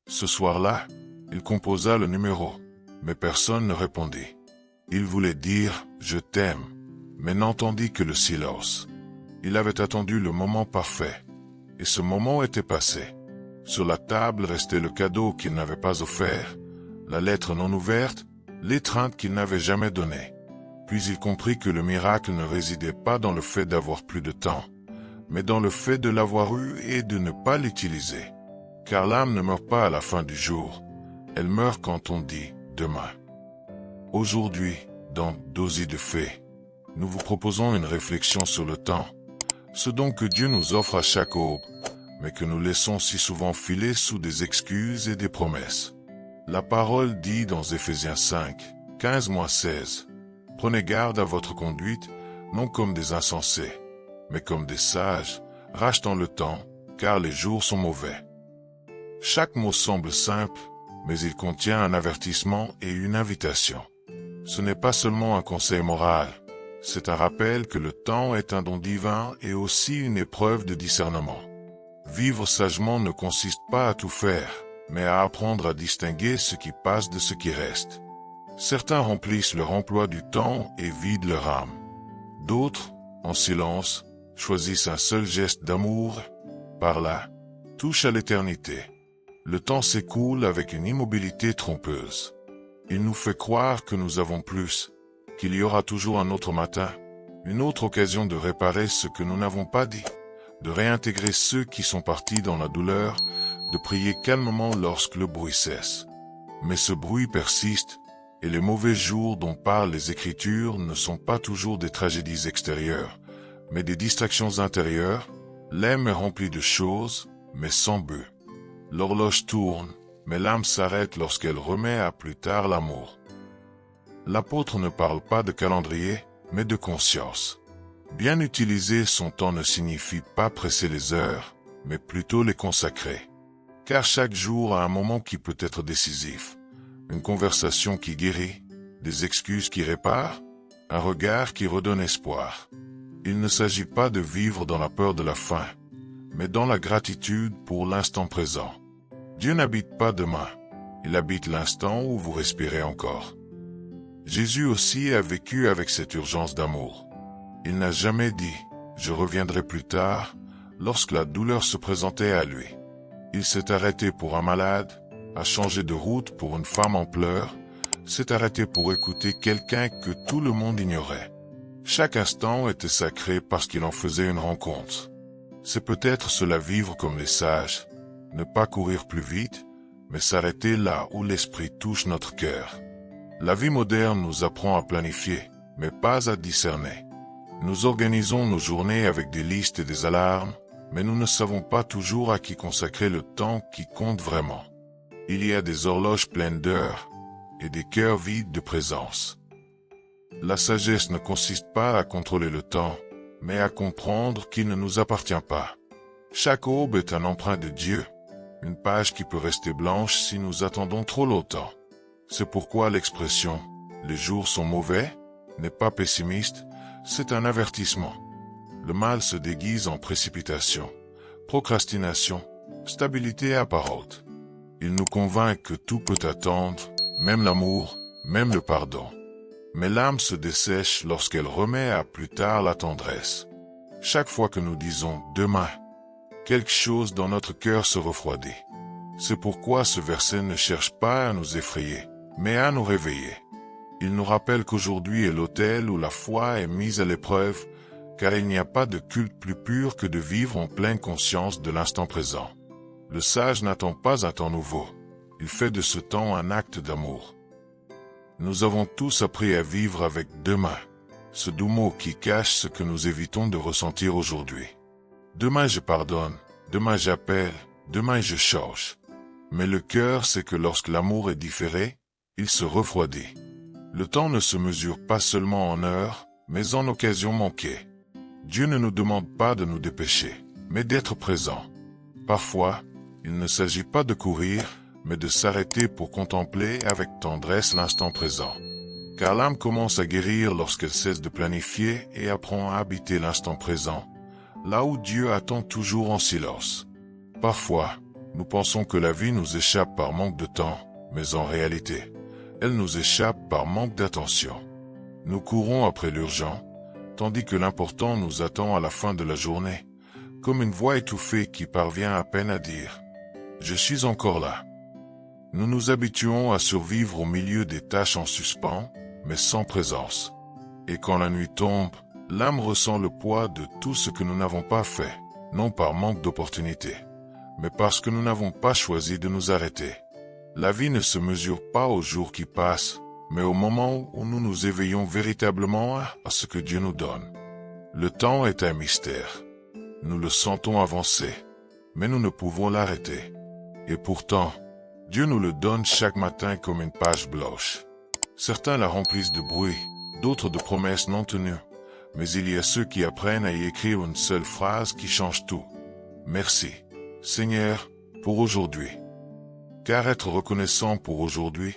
Ce soir-là, il composa le numéro, mais personne ne répondit. Il voulait dire « je t'aime », mais n'entendit que le silence. Il avait attendu le moment parfait, et ce moment était passé. Sur la table restait le cadeau qu'il n'avait pas offert, la lettre non ouverte, l'étreinte qu'il n'avait jamais donnée. Puis il comprit que le miracle ne résidait pas dans le fait d'avoir plus de temps, mais dans le fait de l'avoir eu et de ne pas l'utiliser. Car l'âme ne meurt pas à la fin du jour, elle meurt quand on dit « demain ». Aujourd'hui, dans Dosis de Fées, nous vous proposons une réflexion sur le temps, ce don que Dieu nous offre à chaque aube, mais que nous laissons si souvent filer sous des excuses et des promesses. La parole dit dans Éphésiens 5, 15-16, « Prenez garde à votre conduite, non comme des insensés, mais comme des sages, rachetant le temps, car les jours sont mauvais. » Chaque mot semble simple, mais il contient un avertissement et une invitation. Ce n'est pas seulement un conseil moral, c'est un rappel que le temps est un don divin et aussi une épreuve de discernement. Vivre sagement ne consiste pas à tout faire, mais à apprendre à distinguer ce qui passe de ce qui reste. Certains remplissent leur emploi du temps et vident leur âme. D'autres, en silence, choisissent un seul geste d'amour, par là, touchent à l'éternité. Le temps s'écoule avec une immobilité trompeuse. Il nous fait croire que nous avons plus, qu'il y aura toujours un autre matin, une autre occasion de réparer ce que nous n'avons pas dit, de réintégrer ceux qui sont partis dans la douleur, de prier calmement lorsque le bruit cesse. Mais ce bruit persiste, et les mauvais jours dont parlent les Écritures ne sont pas toujours des tragédies extérieures, mais des distractions intérieures. L'âme est remplie de choses, mais sans but. L'horloge tourne, mais l'âme s'arrête lorsqu'elle remet à plus tard l'amour. L'apôtre ne parle pas de calendrier, mais de conscience. Bien utiliser son temps ne signifie pas presser les heures, mais plutôt les consacrer. Car chaque jour a un moment qui peut être décisif. Une conversation qui guérit, des excuses qui réparent, un regard qui redonne espoir. Il ne s'agit pas de vivre dans la peur de la fin, mais dans la gratitude pour l'instant présent. Dieu n'habite pas demain, il habite l'instant où vous respirez encore. Jésus aussi a vécu avec cette urgence d'amour. Il n'a jamais dit « je reviendrai plus tard » lorsque la douleur se présentait à lui. Il s'est arrêté pour un malade, a changé de route pour une femme en pleurs, s'est arrêté pour écouter quelqu'un que tout le monde ignorait. Chaque instant était sacré parce qu'il en faisait une rencontre. C'est peut-être cela vivre comme les sages, ne pas courir plus vite, mais s'arrêter là où l'esprit touche notre cœur. La vie moderne nous apprend à planifier, mais pas à discerner. Nous organisons nos journées avec des listes et des alarmes, mais nous ne savons pas toujours à qui consacrer le temps qui compte vraiment. Il y a des horloges pleines d'heures et des cœurs vides de présence. La sagesse ne consiste pas à contrôler le temps, mais à comprendre qu'il ne nous appartient pas. Chaque aube est un emprunt de Dieu, une page qui peut rester blanche si nous attendons trop longtemps. C'est pourquoi l'expression « les jours sont mauvais » n'est pas pessimiste, c'est un avertissement. Le mal se déguise en précipitation, procrastination, stabilité apparente. Il nous convainc que tout peut attendre, même l'amour, même le pardon. Mais l'âme se dessèche lorsqu'elle remet à plus tard la tendresse. Chaque fois que nous disons « demain », quelque chose dans notre cœur se refroidit. C'est pourquoi ce verset ne cherche pas à nous effrayer, mais à nous réveiller. Il nous rappelle qu'aujourd'hui est l'autel où la foi est mise à l'épreuve, car il n'y a pas de culte plus pur que de vivre en pleine conscience de l'instant présent. Le sage n'attend pas un temps nouveau, il fait de ce temps un acte d'amour. Nous avons tous appris à vivre avec « demain », ce doux mot qui cache ce que nous évitons de ressentir aujourd'hui. Demain je pardonne, demain j'appelle, demain je change. Mais le cœur sait que lorsque l'amour est différé, il se refroidit. Le temps ne se mesure pas seulement en heures, mais en occasions manquées. Dieu ne nous demande pas de nous dépêcher, mais d'être présent. Parfois, il ne s'agit pas de courir, mais de s'arrêter pour contempler avec tendresse l'instant présent. Car l'âme commence à guérir lorsqu'elle cesse de planifier et apprend à habiter l'instant présent, là où Dieu attend toujours en silence. Parfois, Nous pensons que la vie nous échappe par manque de temps, mais en réalité, elle nous échappe par manque d'attention. Nous courons après l'urgent, tandis que l'important nous attend à la fin de la journée, comme une voix étouffée qui parvient à peine à dire « Je suis encore là ». Nous nous habituons à survivre au milieu des tâches en suspens, mais sans présence. Et quand la nuit tombe, l'âme ressent le poids de tout ce que nous n'avons pas fait, non par manque d'opportunité, mais parce que nous n'avons pas choisi de nous arrêter. La vie ne se mesure pas aux jours qui passent, mais au moment où nous nous éveillons véritablement à ce que Dieu nous donne. Le temps est un mystère. Nous le sentons avancer, mais nous ne pouvons l'arrêter. Et pourtant, Dieu nous le donne chaque matin comme une page blanche. Certains la remplissent de bruit, d'autres de promesses non tenues, mais il y a ceux qui apprennent à y écrire une seule phrase qui change tout. Merci, Seigneur, pour aujourd'hui. Car être reconnaissant pour aujourd'hui,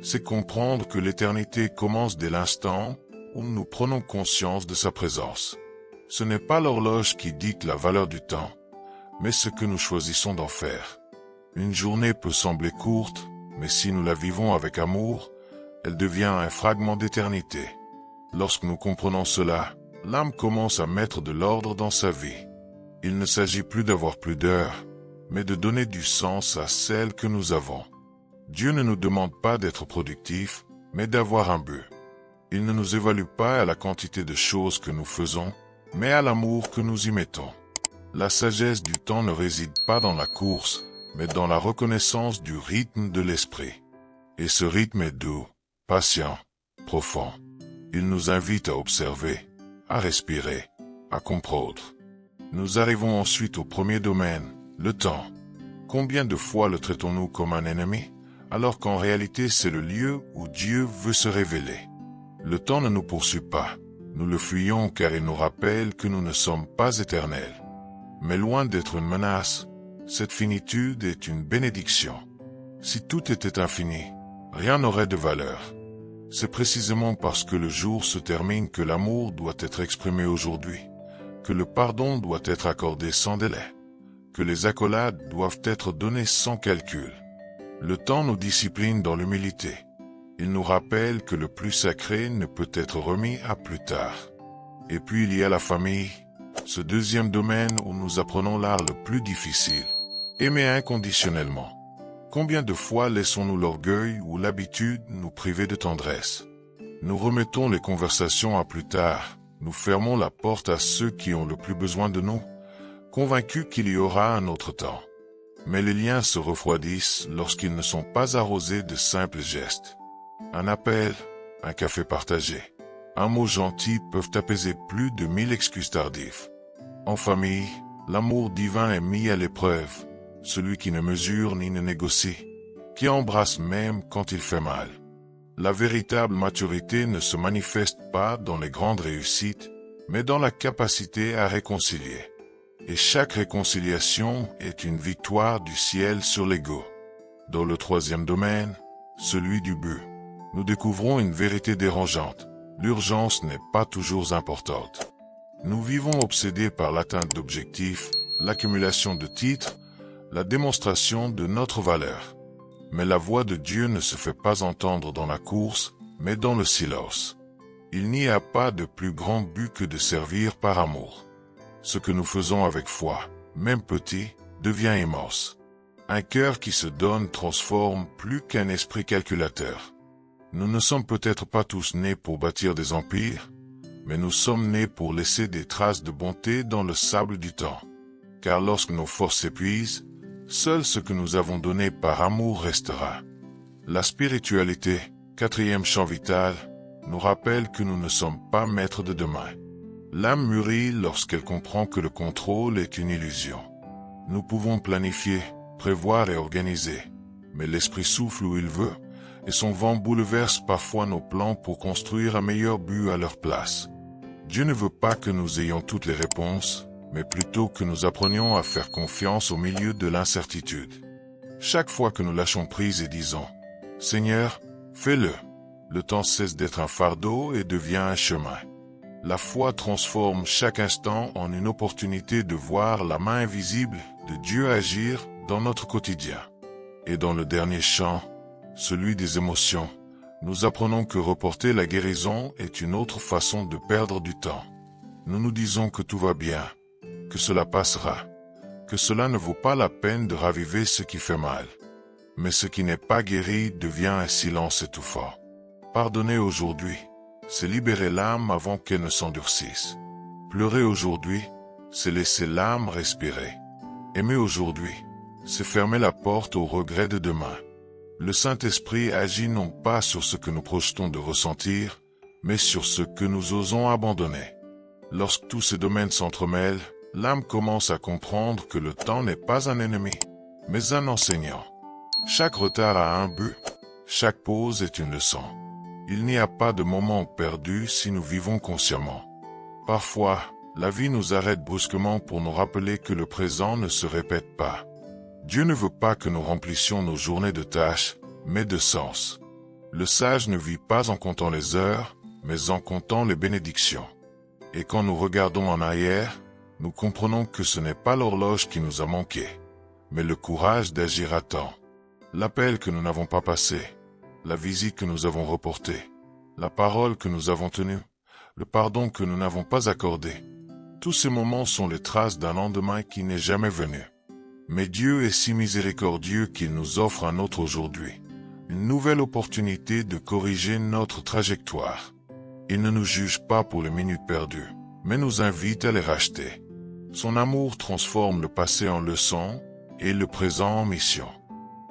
c'est comprendre que l'éternité commence dès l'instant où nous prenons conscience de sa présence. Ce n'est pas l'horloge qui dicte la valeur du temps, mais ce que nous choisissons d'en faire. Une journée peut sembler courte, mais si nous la vivons avec amour, elle devient un fragment d'éternité. Lorsque nous comprenons cela, l'âme commence à mettre de l'ordre dans sa vie. Il ne s'agit plus d'avoir plus d'heures, mais de donner du sens à celles que nous avons. Dieu ne nous demande pas d'être productifs, mais d'avoir un but. Il ne nous évalue pas à la quantité de choses que nous faisons, mais à l'amour que nous y mettons. La sagesse du temps ne réside pas dans la course, mais dans la reconnaissance du rythme de l'esprit. Et ce rythme est doux, patient, profond. Il nous invite à observer, à respirer, à comprendre. Nous arrivons ensuite au premier domaine, le temps. Combien de fois le traitons-nous comme un ennemi, alors qu'en réalité c'est le lieu où Dieu veut se révéler? Le temps ne nous poursuit pas. Nous le fuyons car il nous rappelle que nous ne sommes pas éternels. Mais loin d'être une menace, cette finitude est une bénédiction. Si tout était infini, rien n'aurait de valeur. C'est précisément parce que le jour se termine que l'amour doit être exprimé aujourd'hui, que le pardon doit être accordé sans délai, que les accolades doivent être données sans calcul. Le temps nous discipline dans l'humilité. Il nous rappelle que le plus sacré ne peut être remis à plus tard. Et puis il y a la famille, ce deuxième domaine où nous apprenons l'art le plus difficile, aimer inconditionnellement. Combien de fois laissons-nous l'orgueil ou l'habitude nous priver de tendresse? Nous remettons les conversations à plus tard, nous fermons la porte à ceux qui ont le plus besoin de nous, convaincus qu'il y aura un autre temps. Mais les liens se refroidissent lorsqu'ils ne sont pas arrosés de simples gestes. Un appel, un café partagé, un mot gentil peuvent apaiser plus de 1000 excuses tardives. En famille, l'amour divin est mis à l'épreuve, celui qui ne mesure ni ne négocie, qui embrasse même quand il fait mal. La véritable maturité ne se manifeste pas dans les grandes réussites, mais dans la capacité à réconcilier. Et chaque réconciliation est une victoire du ciel sur l'ego. Dans le troisième domaine, celui du but, nous découvrons une vérité dérangeante. L'urgence n'est pas toujours importante. Nous vivons obsédés par l'atteinte d'objectifs, l'accumulation de titres, la démonstration de notre valeur. Mais la voix de Dieu ne se fait pas entendre dans la course, mais dans le silence. Il n'y a pas de plus grand but que de servir par amour. Ce que nous faisons avec foi, même petit, devient immense. Un cœur qui se donne transforme plus qu'un esprit calculateur. Nous ne sommes peut-être pas tous nés pour bâtir des empires, mais nous sommes nés pour laisser des traces de bonté dans le sable du temps. Car lorsque nos forces s'épuisent, seul ce que nous avons donné par amour restera. La spiritualité, quatrième champ vital, nous rappelle que nous ne sommes pas maîtres de demain. L'âme mûrit lorsqu'elle comprend que le contrôle est une illusion. Nous pouvons planifier, prévoir et organiser, mais l'esprit souffle où il veut, et son vent bouleverse parfois nos plans pour construire un meilleur but à leur place. Dieu ne veut pas que nous ayons toutes les réponses, mais plutôt que nous apprenions à faire confiance au milieu de l'incertitude. Chaque fois que nous lâchons prise et disons « Seigneur, fais-le », le temps cesse d'être un fardeau et devient un chemin. La foi transforme chaque instant en une opportunité de voir la main invisible de Dieu agir dans notre quotidien. Et dans le dernier chant, celui des émotions, nous apprenons que reporter la guérison est une autre façon de perdre du temps. Nous nous disons que tout va bien, que cela passera, que cela ne vaut pas la peine de raviver ce qui fait mal. Mais ce qui n'est pas guéri devient un silence étouffant. Pardonner aujourd'hui, c'est libérer l'âme avant qu'elle ne s'endurcisse. Pleurer aujourd'hui, c'est laisser l'âme respirer. Aimer aujourd'hui, c'est fermer la porte aux regrets de demain. Le Saint-Esprit agit non pas sur ce que nous projetons de ressentir, mais sur ce que nous osons abandonner. Lorsque tous ces domaines s'entremêlent, l'âme commence à comprendre que le temps n'est pas un ennemi, mais un enseignant. Chaque retard a un but, chaque pause est une leçon. Il n'y a pas de moment perdu si nous vivons consciemment. Parfois, la vie nous arrête brusquement pour nous rappeler que le présent ne se répète pas. Dieu ne veut pas que nous remplissions nos journées de tâches, mais de sens. Le sage ne vit pas en comptant les heures, mais en comptant les bénédictions. Et quand nous regardons en arrière, nous comprenons que ce n'est pas l'horloge qui nous a manqué, mais le courage d'agir à temps. L'appel que nous n'avons pas passé, la visite que nous avons reportée, la parole que nous avons tenue, le pardon que nous n'avons pas accordé. Tous ces moments sont les traces d'un lendemain qui n'est jamais venu. Mais Dieu est si miséricordieux qu'il nous offre un autre aujourd'hui, une nouvelle opportunité de corriger notre trajectoire. Il ne nous juge pas pour les minutes perdues, mais nous invite à les racheter. Son amour transforme le passé en leçon et le présent en mission.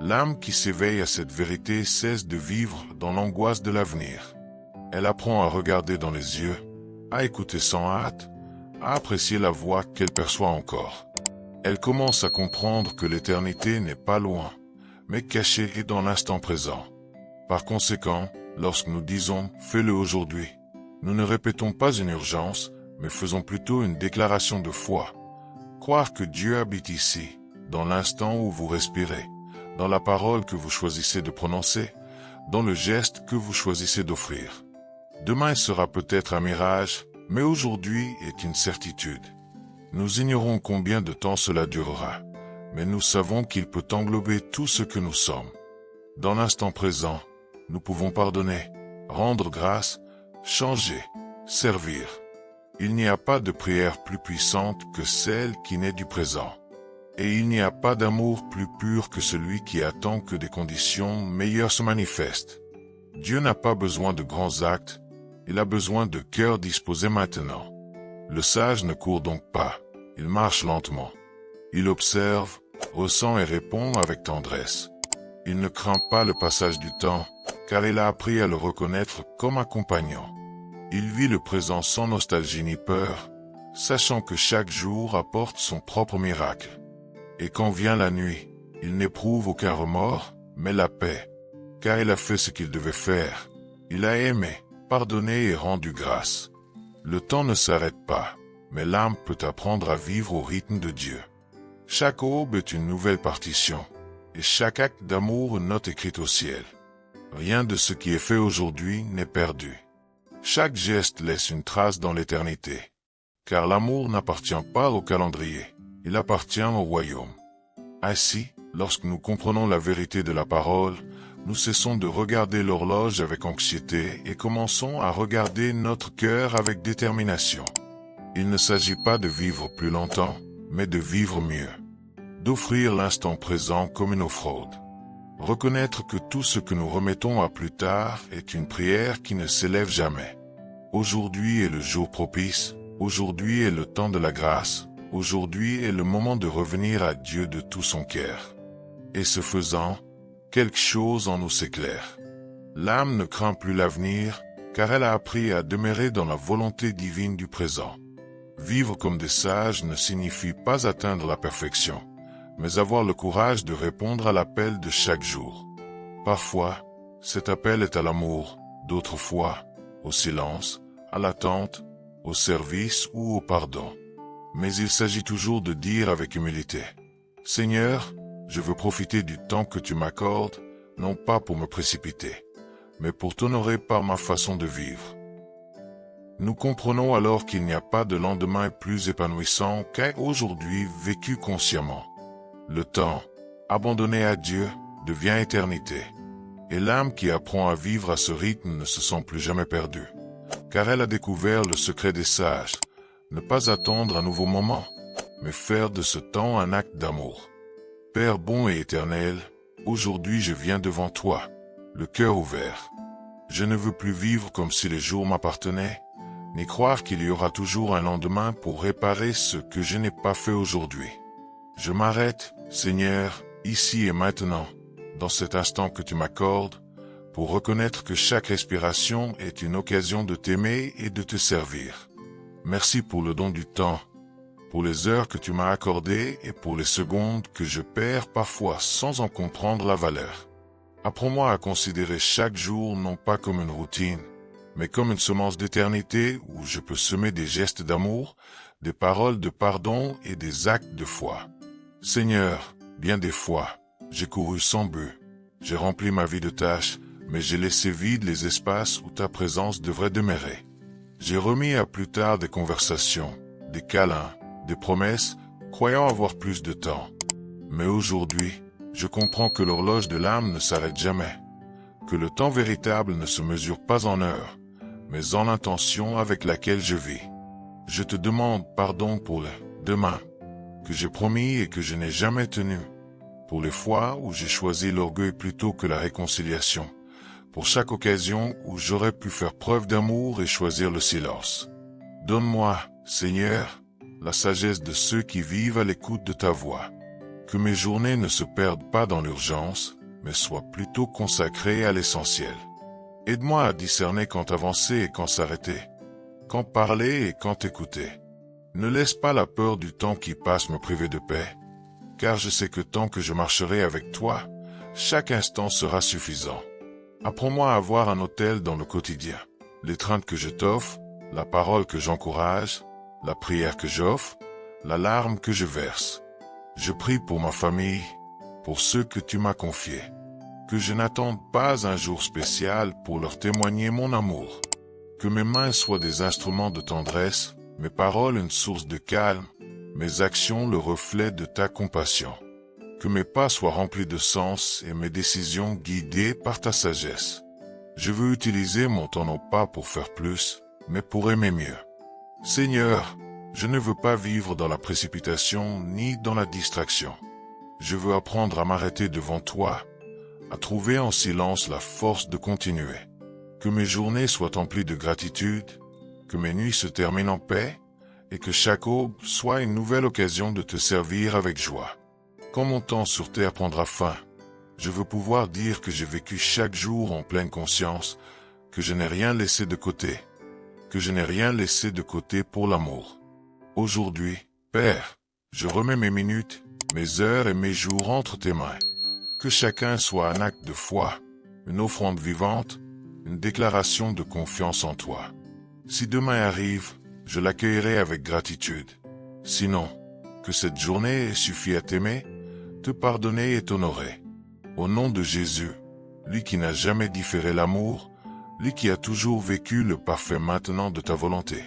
L'âme qui s'éveille à cette vérité cesse de vivre dans l'angoisse de l'avenir. Elle apprend à regarder dans les yeux, à écouter sans hâte, à apprécier la voix qu'elle perçoit encore. Elle commence à comprendre que l'éternité n'est pas loin, mais cachée et dans l'instant présent. Par conséquent, lorsque nous disons « fais-le aujourd'hui », nous ne répétons pas une urgence, mais faisons plutôt une déclaration de foi. Croire que Dieu habite ici, dans l'instant où vous respirez, dans la parole que vous choisissez de prononcer, dans le geste que vous choisissez d'offrir. Demain sera peut-être un mirage, mais aujourd'hui est une certitude. Nous ignorons combien de temps cela durera, mais nous savons qu'il peut englober tout ce que nous sommes. Dans l'instant présent, nous pouvons pardonner, rendre grâce, changer, servir. Il n'y a pas de prière plus puissante que celle qui naît du présent. Et il n'y a pas d'amour plus pur que celui qui attend que des conditions meilleures se manifestent. Dieu n'a pas besoin de grands actes, il a besoin de cœurs disposés maintenant. Le sage ne court donc pas, il marche lentement. Il observe, ressent et répond avec tendresse. Il ne craint pas le passage du temps, car il a appris à le reconnaître comme un compagnon. Il vit le présent sans nostalgie ni peur, sachant que chaque jour apporte son propre miracle. Et quand vient la nuit, il n'éprouve aucun remords, mais la paix, car il a fait ce qu'il devait faire. Il a aimé, pardonné et rendu grâce. Le temps ne s'arrête pas, mais l'âme peut apprendre à vivre au rythme de Dieu. Chaque aube est une nouvelle partition, et chaque acte d'amour une note écrite au ciel. Rien de ce qui est fait aujourd'hui n'est perdu. Chaque geste laisse une trace dans l'éternité, car l'amour n'appartient pas au calendrier. Il appartient au royaume. Ainsi, lorsque nous comprenons la vérité de la parole, nous cessons de regarder l'horloge avec anxiété et commençons à regarder notre cœur avec détermination. Il ne s'agit pas de vivre plus longtemps, mais de vivre mieux. D'offrir l'instant présent comme une offrande. Reconnaître que tout ce que nous remettons à plus tard est une prière qui ne s'élève jamais. Aujourd'hui est le jour propice, aujourd'hui est le temps de la grâce. Aujourd'hui est le moment de revenir à Dieu de tout son cœur. Et ce faisant, quelque chose en nous s'éclaire. L'âme ne craint plus l'avenir, car elle a appris à demeurer dans la volonté divine du présent. Vivre comme des sages ne signifie pas atteindre la perfection, mais avoir le courage de répondre à l'appel de chaque jour. Parfois, cet appel est à l'amour, d'autres fois, au silence, à l'attente, au service ou au pardon. Mais il s'agit toujours de dire avec humilité, « Seigneur, je veux profiter du temps que tu m'accordes, non pas pour me précipiter, mais pour t'honorer par ma façon de vivre. » Nous comprenons alors qu'il n'y a pas de lendemain plus épanouissant qu'un aujourd'hui vécu consciemment. Le temps, abandonnée à Dieu, devient éternité. Et l'âme qui apprend à vivre à ce rythme ne se sent plus jamais perdue. Car elle a découvert le secret des sages, ne pas attendre un nouveau moment, mais faire de ce temps un acte d'amour. Père bon et éternel, aujourd'hui je viens devant toi, le cœur ouvert. Je ne veux plus vivre comme si les jours m'appartenaient, ni croire qu'il y aura toujours un lendemain pour réparer ce que je n'ai pas fait aujourd'hui. Je m'arrête, Seigneur, ici et maintenant, dans cet instant que tu m'accordes, pour reconnaître que chaque respiration est une occasion de t'aimer et de te servir. Merci pour le don du temps, pour les heures que tu m'as accordées et pour les secondes que je perds parfois sans en comprendre la valeur. Apprends-moi à considérer chaque jour non pas comme une routine, mais comme une semence d'éternité où je peux semer des gestes d'amour, des paroles de pardon et des actes de foi. Seigneur, bien des fois, j'ai couru sans but, j'ai rempli ma vie de tâches, mais j'ai laissé vides les espaces où ta présence devrait demeurer. J'ai remis à plus tard des conversations, des câlins, des promesses, croyant avoir plus de temps. Mais aujourd'hui, je comprends que l'horloge de l'âme ne s'arrête jamais, que le temps véritable ne se mesure pas en heures, mais en l'intention avec laquelle je vis. Je te demande pardon pour le demain, que j'ai promis et que je n'ai jamais tenu, pour les fois où j'ai choisi l'orgueil plutôt que la réconciliation, pour chaque occasion où j'aurais pu faire preuve d'amour et choisir le silence. Donne-moi, Seigneur, la sagesse de ceux qui vivent à l'écoute de ta voix. Que mes journées ne se perdent pas dans l'urgence, mais soient plutôt consacrées à l'essentiel. Aide-moi à discerner quand avancer et quand s'arrêter, quand parler et quand écouter. Ne laisse pas la peur du temps qui passe me priver de paix, car je sais que tant que je marcherai avec toi, chaque instant sera suffisant. Apprends-moi à avoir un autel dans le quotidien, l'étreinte que je t'offre, la parole que j'encourage, la prière que j'offre, la larme que je verse. Je prie pour ma famille, pour ceux que tu m'as confiés, que je n'attende pas un jour spécial pour leur témoigner mon amour. Que mes mains soient des instruments de tendresse, mes paroles une source de calme, mes actions le reflet de ta compassion. Que mes pas soient remplis de sens et mes décisions guidées par ta sagesse. Je veux utiliser mon temps non pas pour faire plus, mais pour aimer mieux. Seigneur, je ne veux pas vivre dans la précipitation ni dans la distraction. Je veux apprendre à m'arrêter devant toi, à trouver en silence la force de continuer. Que mes journées soient emplies de gratitude, que mes nuits se terminent en paix, et que chaque aube soit une nouvelle occasion de te servir avec joie. Quand mon temps sur terre prendra fin, je veux pouvoir dire que j'ai vécu chaque jour en pleine conscience, que je n'ai rien laissé de côté, pour l'amour. Aujourd'hui, Père, je remets mes minutes, mes heures et mes jours entre tes mains. Que chacun soit un acte de foi, une offrande vivante, une déclaration de confiance en toi. Si demain arrive, je l'accueillerai avec gratitude. Sinon, que cette journée ait suffi à t'aimer, te pardonner et t'honorer. Au nom de Jésus, lui qui n'a jamais différé l'amour, lui qui a toujours vécu le parfait maintenant de ta volonté.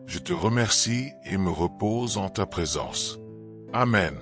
Je te remercie et me repose en ta présence. Amen.